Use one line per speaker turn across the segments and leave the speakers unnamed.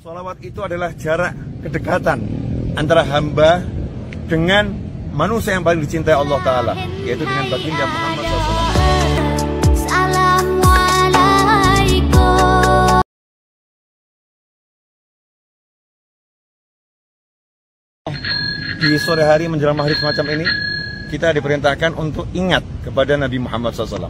Sholawat itu adalah jarak kedekatan antara hamba dengan manusia yang paling dicintai Allah Ta'ala, yaitu dengan baginda Muhammad SAW. Di sore hari menjelang maghrib semacam ini, kita diperintahkan untuk ingat kepada Nabi Muhammad SAW.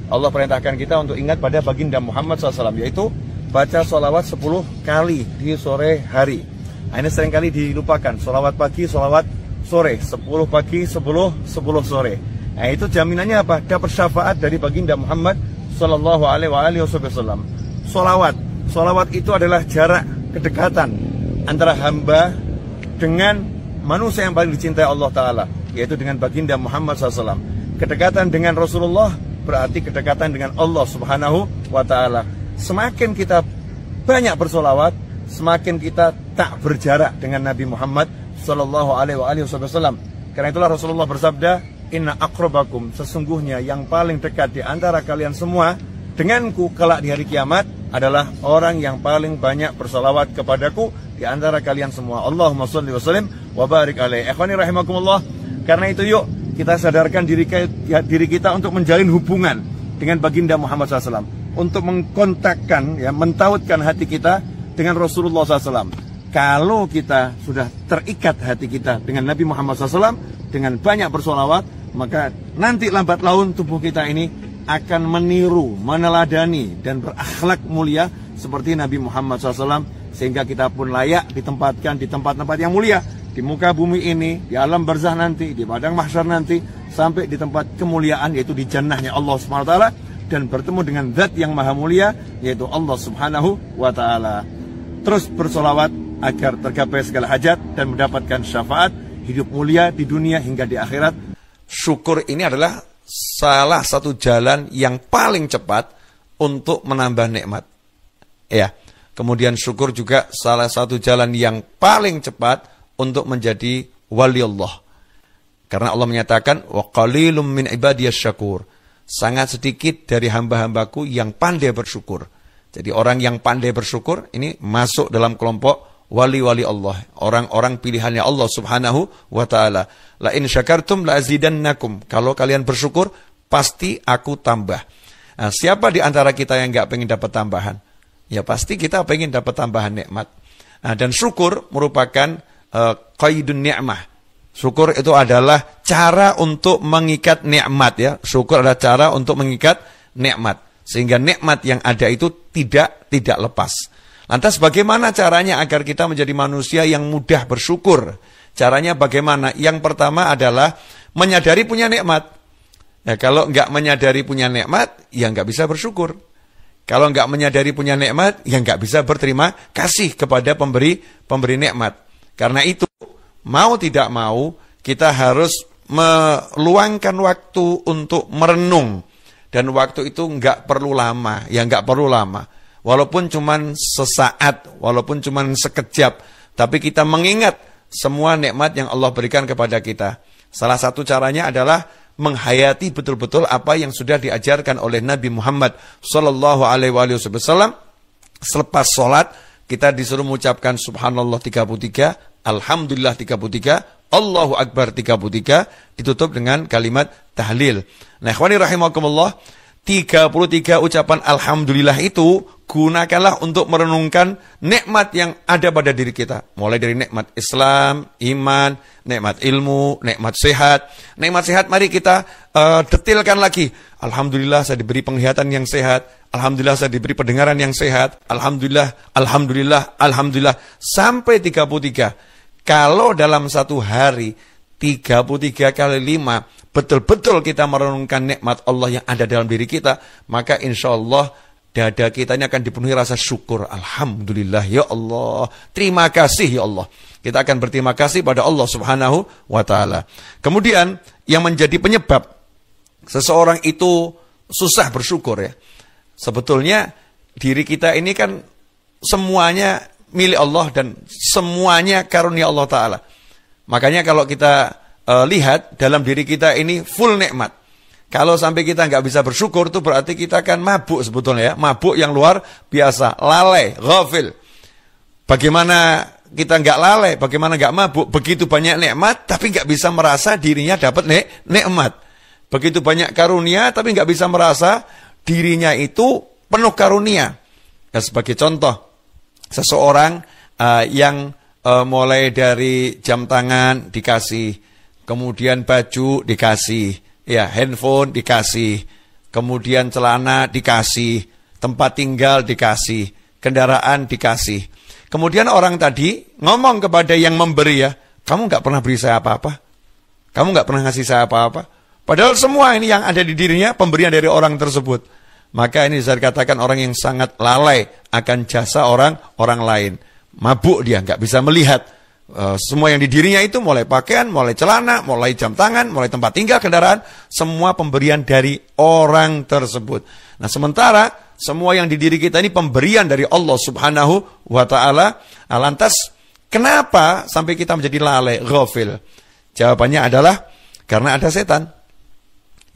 Allah perintahkan kita untuk ingat pada baginda Muhammad SAW, yaitu baca sholawat 10 kali di sore hari. Nah, ini seringkali dilupakan, sholawat pagi, sholawat sore, 10 pagi, 10 sore. Nah, itu jaminannya apa? Dapat syafaat dari baginda Muhammad Sallallahu Alaihi Wasallam. Sholawat itu adalah jarak kedekatan antara hamba dengan manusia yang paling dicintai Allah Ta'ala, yaitu dengan baginda Muhammad SAW. Kedekatan dengan Rasulullah berarti kedekatan dengan Allah Subhanahu wa Ta'ala. Semakin kita banyak bersolawat, semakin kita tak berjarak dengan Nabi Muhammad Sallallahu Alaihi Wasallam. Karena itulah Rasulullah bersabda, Inna akrabakum, sesungguhnya yang paling dekat di antara kalian semua denganku kelak di hari kiamat adalah orang yang paling banyak bersolawat kepadaku di antara kalian semua. Allahumma sholli wa sallim wa barik alaihi. Ikhwani rahimakumullah. Karena itu yuk kita sadarkan diri kita untuk menjalin hubungan dengan baginda Muhammad SAW, untuk mengkontakkan, ya, mentautkan hati kita dengan Rasulullah SAW. Kalau kita sudah terikat hati kita dengan Nabi Muhammad SAW, dengan banyak bersolawat, maka nanti lambat laun tubuh kita ini akan meniru, meneladani, dan berakhlak mulia seperti Nabi Muhammad SAW, sehingga kita pun layak ditempatkan di tempat-tempat yang mulia, di muka bumi ini, di alam barzah nanti, di padang mahsyar nanti, sampai di tempat kemuliaan, yaitu di jannahnya Allah SWT, dan bertemu dengan zat yang maha mulia, yaitu Allah Subhanahu wa Ta'ala. Terus bersolawat agar tergapai segala hajat dan mendapatkan syafaat, hidup mulia di dunia hingga di akhirat.
Syukur ini adalah salah satu jalan yang paling cepat untuk menambah nikmat. Ya. Kemudian syukur juga salah satu jalan yang paling cepat untuk menjadi wali Allah. Karena Allah menyatakan, wa qalilum min ibadiyasy syakur. Sangat sedikit dari hamba-hambaku yang pandai bersyukur. Jadi orang yang pandai bersyukur ini masuk dalam kelompok wali-wali Allah, orang-orang pilihannya Allah Subhanahu wa Ta'ala. La in syakartum la azidannakum. Kalau kalian bersyukur, pasti aku tambah. Nah, siapa di antara kita yang nggak pengen dapat tambahan? Ya pasti kita pengen dapat tambahan nikmat. Nah, dan syukur merupakan qaidun ni'mah. Syukur itu adalah cara untuk mengikat nikmat, ya. Syukur adalah cara untuk mengikat nikmat, sehingga nikmat yang ada itu tidak lepas. Lantas bagaimana caranya agar kita menjadi manusia yang mudah bersyukur? Caranya bagaimana? Yang pertama adalah menyadari punya nikmat. Ya, kalau nggak menyadari punya nikmat, ya nggak bisa bersyukur. Kalau nggak menyadari punya nikmat, ya nggak bisa berterima kasih kepada pemberi nikmat. Karena itu, mau tidak mau, kita harus meluangkan waktu untuk merenung. Dan waktu itu nggak perlu lama, ya nggak perlu lama. Walaupun cuman sesaat, walaupun cuman sekejap, tapi kita mengingat semua nikmat yang Allah berikan kepada kita. Salah satu caranya adalah menghayati betul-betul apa yang sudah diajarkan oleh Nabi Muhammad Sallallahu Alaihi Wasallam. Selepas sholat, kita disuruh mengucapkan Subhanallah 33, Alhamdulillah 33, Allahu Akbar 33, ditutup dengan kalimat tahlil. Nah, ikhwani rahimakumullah, 33 ucapan Alhamdulillah itu gunakanlah untuk merenungkan nikmat yang ada pada diri kita. Mulai dari nikmat Islam, iman, nikmat ilmu, nikmat sehat. Nikmat sehat mari kita detilkan lagi. Alhamdulillah saya diberi penglihatan yang sehat. Alhamdulillah saya diberi pendengaran yang sehat. Alhamdulillah, alhamdulillah, alhamdulillah. Sampai 33. Kalau dalam satu hari 33 kali 5 betul-betul kita merenungkan nikmat Allah yang ada dalam diri kita, maka insya Allah dada kita ini akan dipenuhi rasa syukur. Alhamdulillah ya Allah, terima kasih ya Allah. Kita akan berterima kasih pada Allah Subhanahu wa Ta'ala. Kemudian yang menjadi penyebab seseorang itu susah bersyukur, ya, sebetulnya diri kita ini kan semuanya milik Allah dan semuanya karunia Allah Ta'ala. Makanya kalau kita lihat dalam diri kita ini full nikmat. Kalau sampai kita nggak bisa bersyukur, itu berarti kita akan mabuk sebetulnya, ya. Mabuk yang luar biasa, lalai, ghafil. Bagaimana kita nggak lalai, bagaimana nggak mabuk, begitu banyak nikmat, tapi nggak bisa merasa dirinya dapat nikmat. Begitu banyak karunia, tapi nggak bisa merasa dirinya itu penuh karunia. Ya, sebagai contoh, seseorang yang mulai dari jam tangan dikasih, kemudian baju dikasih, ya handphone dikasih, kemudian celana dikasih, tempat tinggal dikasih, kendaraan dikasih. Kemudian orang tadi ngomong kepada yang memberi, ya, kamu nggak pernah beri saya apa-apa, kamu nggak pernah ngasih saya apa-apa. Padahal semua ini yang ada di dirinya pemberian dari orang tersebut. Maka ini saya katakan orang yang sangat lalai akan jasa orang lain. Mabuk dia, nggak bisa melihat semua yang di dirinya itu, mulai pakaian, mulai celana, mulai jam tangan, mulai tempat tinggal, kendaraan, semua pemberian dari orang tersebut. Nah, sementara semua yang di diri kita ini pemberian dari Allah Subhanahu wa Ta'ala. Lantas kenapa sampai kita menjadi lalai, ghafil? Jawabannya adalah karena ada setan.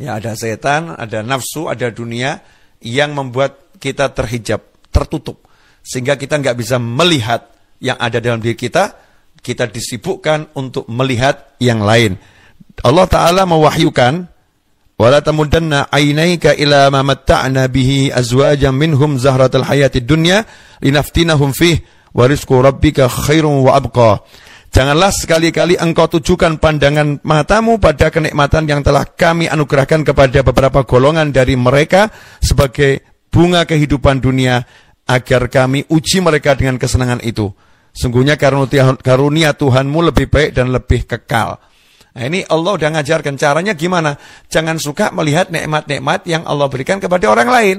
Ya, ada setan, ada nafsu, ada dunia yang membuat kita terhijab, tertutup, sehingga kita nggak bisa melihat yang ada dalam diri kita. Kita disibukkan untuk melihat yang lain. Allah Ta'ala mewahyukan, wala tamudanna ainaika ila ma matta'na bihi azwajan minhum zahratal hayatid dunya linaftinahum fih wa rizqu rabbika khairun wa abqa. Janganlah sekali-kali engkau tujukan pandangan matamu pada kenikmatan yang telah kami anugerahkan kepada beberapa golongan dari mereka sebagai bunga kehidupan dunia, agar kami uji mereka dengan kesenangan itu. Sungguhnya karunia Tuhanmu lebih baik dan lebih kekal. Nah, ini Allah udah ngajarkan caranya gimana. Jangan suka melihat nikmat-nikmat yang Allah berikan kepada orang lain.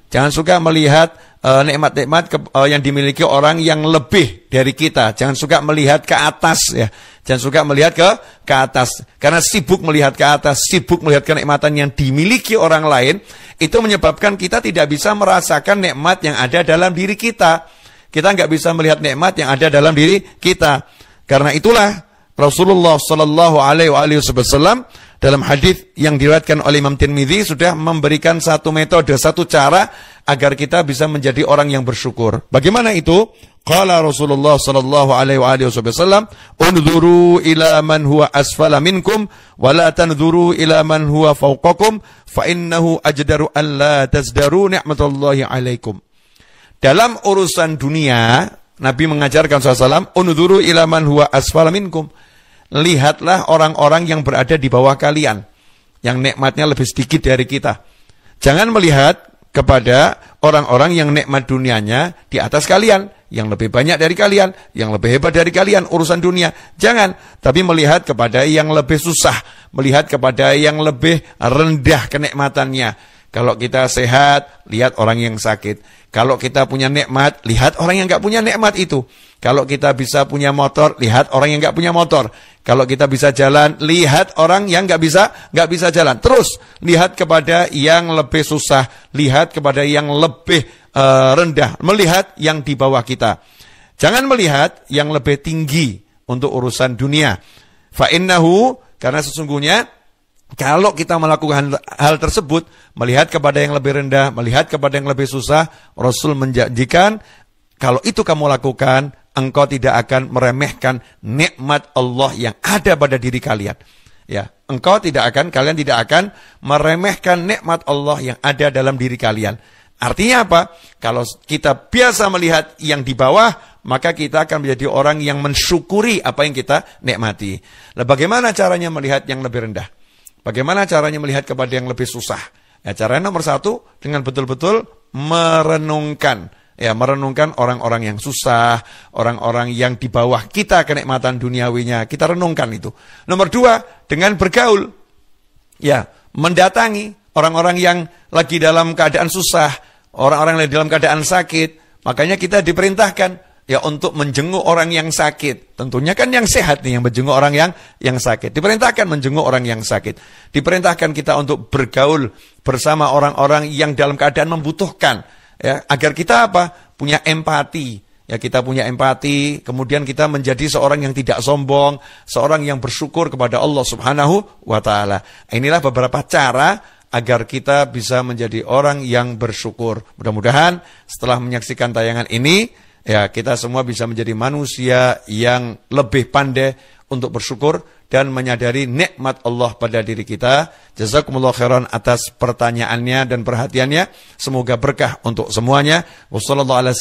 Jangan suka melihat nikmat-nikmat yang dimiliki orang yang lebih dari kita. Jangan suka melihat ke atas, ya. Jangan suka melihat ke atas. Karena sibuk melihat ke atas, sibuk melihat kenikmatan yang dimiliki orang lain, itu menyebabkan kita tidak bisa merasakan nikmat yang ada dalam diri kita. Kita nggak bisa melihat nikmat yang ada dalam diri kita. Karena itulah Rasulullah Shallallahu Alaihi Wasallam dalam hadis yang diriwayatkan oleh Imam Tirmidzi sudah memberikan satu metode, satu cara agar kita bisa menjadi orang yang bersyukur. Bagaimana itu? Qala Rasulullah Shallallahu Alaihi Wasallam, "Unzuru ila man huwa asfala minkum, wa la tanzuru ila man huwa fawqakum, fa innahu ajdaru an la tazdaru ni'matallahi alaikum." Dalam urusan dunia, Nabi mengajarkan SAW, unzuru ila man huwa asfala minkum. Lihatlah orang-orang yang berada di bawah kalian, yang nikmatnya lebih sedikit dari kita. Jangan melihat kepada orang-orang yang nikmat dunianya di atas kalian, yang lebih banyak dari kalian, yang lebih hebat dari kalian urusan dunia. Jangan, tapi melihat kepada yang lebih susah, melihat kepada yang lebih rendah kenikmatannya. Kalau kita sehat, lihat orang yang sakit. Kalau kita punya nikmat, lihat orang yang nggak punya nikmat itu. Kalau kita bisa punya motor, lihat orang yang nggak punya motor. Kalau kita bisa jalan, lihat orang yang nggak bisa jalan. Terus lihat kepada yang lebih susah, lihat kepada yang lebih rendah, melihat yang di bawah kita. Jangan melihat yang lebih tinggi untuk urusan dunia. Fa innahu, karena sesungguhnya kalau kita melakukan hal tersebut, melihat kepada yang lebih rendah, melihat kepada yang lebih susah, Rasul menjanjikan, kalau itu kamu lakukan, engkau tidak akan meremehkan nikmat Allah yang ada pada diri kalian. Ya, kalian tidak akan meremehkan nikmat Allah yang ada dalam diri kalian. Artinya apa? Kalau kita biasa melihat yang di bawah, maka kita akan menjadi orang yang mensyukuri apa yang kita nikmati. Nah, bagaimana caranya melihat yang lebih rendah? Bagaimana caranya melihat kepada yang lebih susah? Ya, caranya nomor satu, dengan betul-betul merenungkan. Ya, merenungkan orang-orang yang susah, orang-orang yang di bawah kita kenikmatan duniawinya. Kita renungkan itu. Nomor dua, dengan bergaul. Ya, mendatangi orang-orang yang lagi dalam keadaan susah, orang-orang yang lagi dalam keadaan sakit. Makanya kita diperintahkan ya untuk menjenguk orang yang sakit. Tentunya kan yang sehat nih yang menjenguk orang yang sakit. Diperintahkan menjenguk orang yang sakit. Diperintahkan kita untuk bergaul bersama orang-orang yang dalam keadaan membutuhkan. Ya, agar kita apa? Punya empati. Ya, kita punya empati, kemudian kita menjadi seorang yang tidak sombong, seorang yang bersyukur kepada Allah Subhanahu wa Ta'ala. Inilah beberapa cara agar kita bisa menjadi orang yang bersyukur. Mudah-mudahan setelah menyaksikan tayangan ini, ya kita semua bisa menjadi manusia yang lebih pandai untuk bersyukur dan menyadari nikmat Allah pada diri kita. Jazakumullah khairan atas pertanyaannya dan perhatiannya. Semoga berkah untuk semuanya. Wassallallahu ala